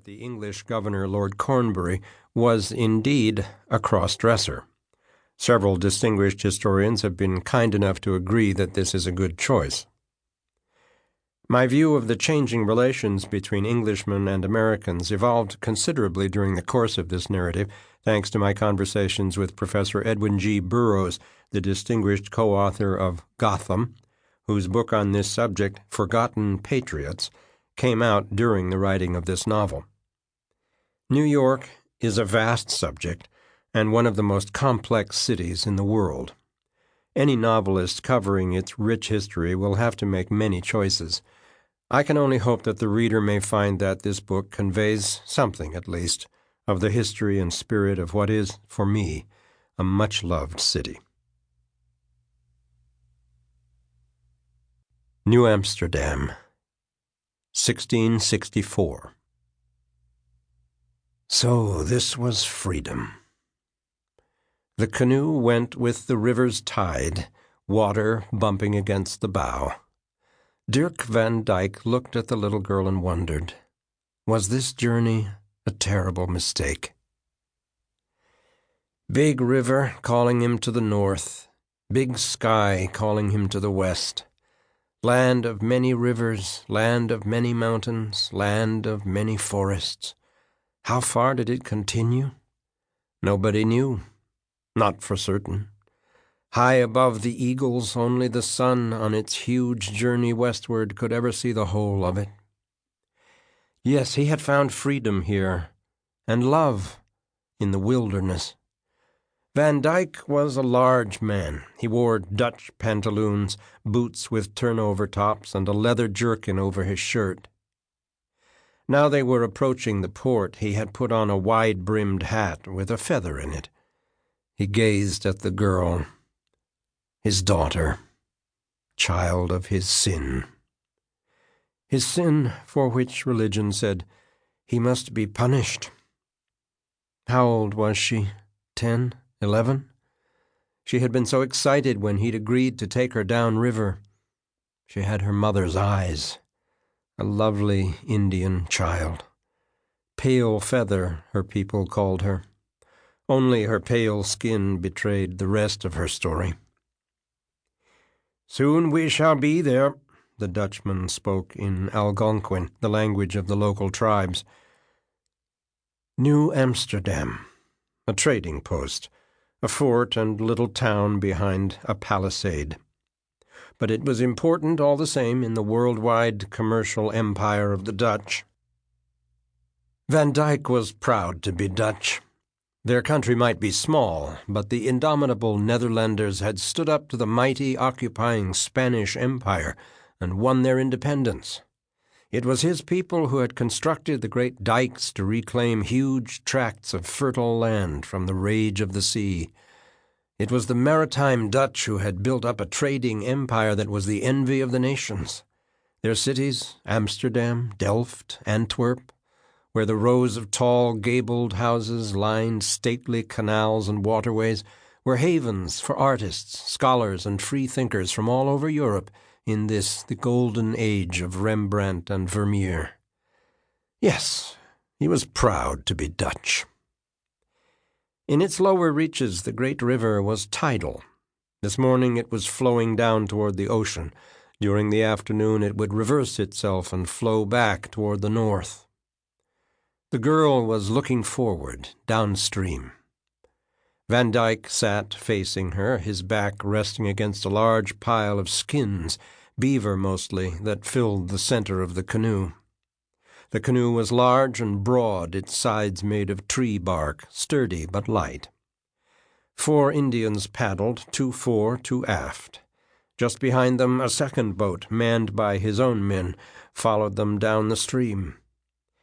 the English governor, Lord Cornbury, was indeed a cross-dresser. Several distinguished historians have been kind enough to agree that this is a good choice. My view of the changing relations between Englishmen and Americans evolved considerably during the course of this narrative, thanks to my conversations with Professor Edwin G. Burroughs, the distinguished co-author of Gotham, whose book on this subject, Forgotten Patriots, came out during the writing of this novel. New York is a vast subject and one of the most complex cities in the world. Any novelist covering its rich history will have to make many choices. I can only hope that the reader may find that this book conveys something, at least, of the history and spirit of what is, for me, a much-loved city. New Amsterdam, 1664. So this was freedom. The canoe went with the river's tide, water bumping against the bow. Dirk van Dyke looked at the little girl and wondered, was this journey a terrible mistake? Big river calling him to the north, big sky calling him to the west. Land of many rivers, land of many mountains, land of many forests. How far did it continue? Nobody knew. Not for certain. High above the eagles, only the sun on its huge journey westward could ever see the whole of it. Yes, he had found freedom here, and love in the wilderness. Van Dyke was a large man. He wore Dutch pantaloons, boots with turnover tops, and a leather jerkin over his shirt. Now they were approaching the port. He had put on a wide-brimmed hat with a feather in it. He gazed at the girl, his daughter, child of his sin. His sin for which religion said he must be punished. How old was she? 10? 11? She had been so excited when he'd agreed to take her down river. She had her mother's eyes, a lovely Indian child. Pale Feather, her people called her. Only her pale skin betrayed the rest of her story. Soon we shall be there, the Dutchman spoke in Algonquin, the language of the local tribes. New Amsterdam, a trading post, a fort and little town behind a palisade. But it was important all the same in the worldwide commercial empire of the Dutch. Van Dyke was proud to be Dutch. Their country might be small, but the indomitable Netherlanders had stood up to the mighty occupying Spanish Empire and won their independence. It was his people who had constructed the great dikes to reclaim huge tracts of fertile land from the rage of the sea. It was the maritime Dutch who had built up a trading empire that was the envy of the nations. Their cities, Amsterdam, Delft, Antwerp, where the rows of tall, gabled houses lined stately canals and waterways, were havens for artists, scholars, and free-thinkers from all over Europe in this, the golden age of Rembrandt and Vermeer. Yes, he was proud to be Dutch. In its lower reaches, the great river was tidal. This morning it was flowing down toward the ocean. During the afternoon it would reverse itself and flow back toward the north. The girl was looking forward, downstream. Van Dyke sat facing her, his back resting against a large pile of skins, beaver mostly, that filled the center of the canoe. The canoe was large and broad, its sides made of tree bark, sturdy but light. 4 Indians paddled, 2 fore, 2 aft. Just behind them, a second boat, manned by his own men, followed them down the stream.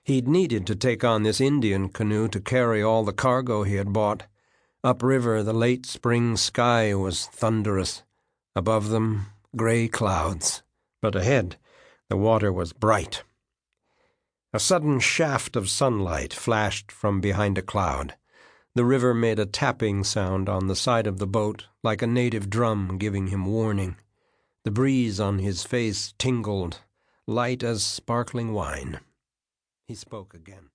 He'd needed to take on this Indian canoe to carry all the cargo he had bought. Upriver, the late spring sky was thunderous. Above them, gray clouds. But ahead, the water was bright. A sudden shaft of sunlight flashed from behind a cloud. The river made a tapping sound on the side of the boat, like a native drum giving him warning. The breeze on his face tingled, light as sparkling wine. He spoke again.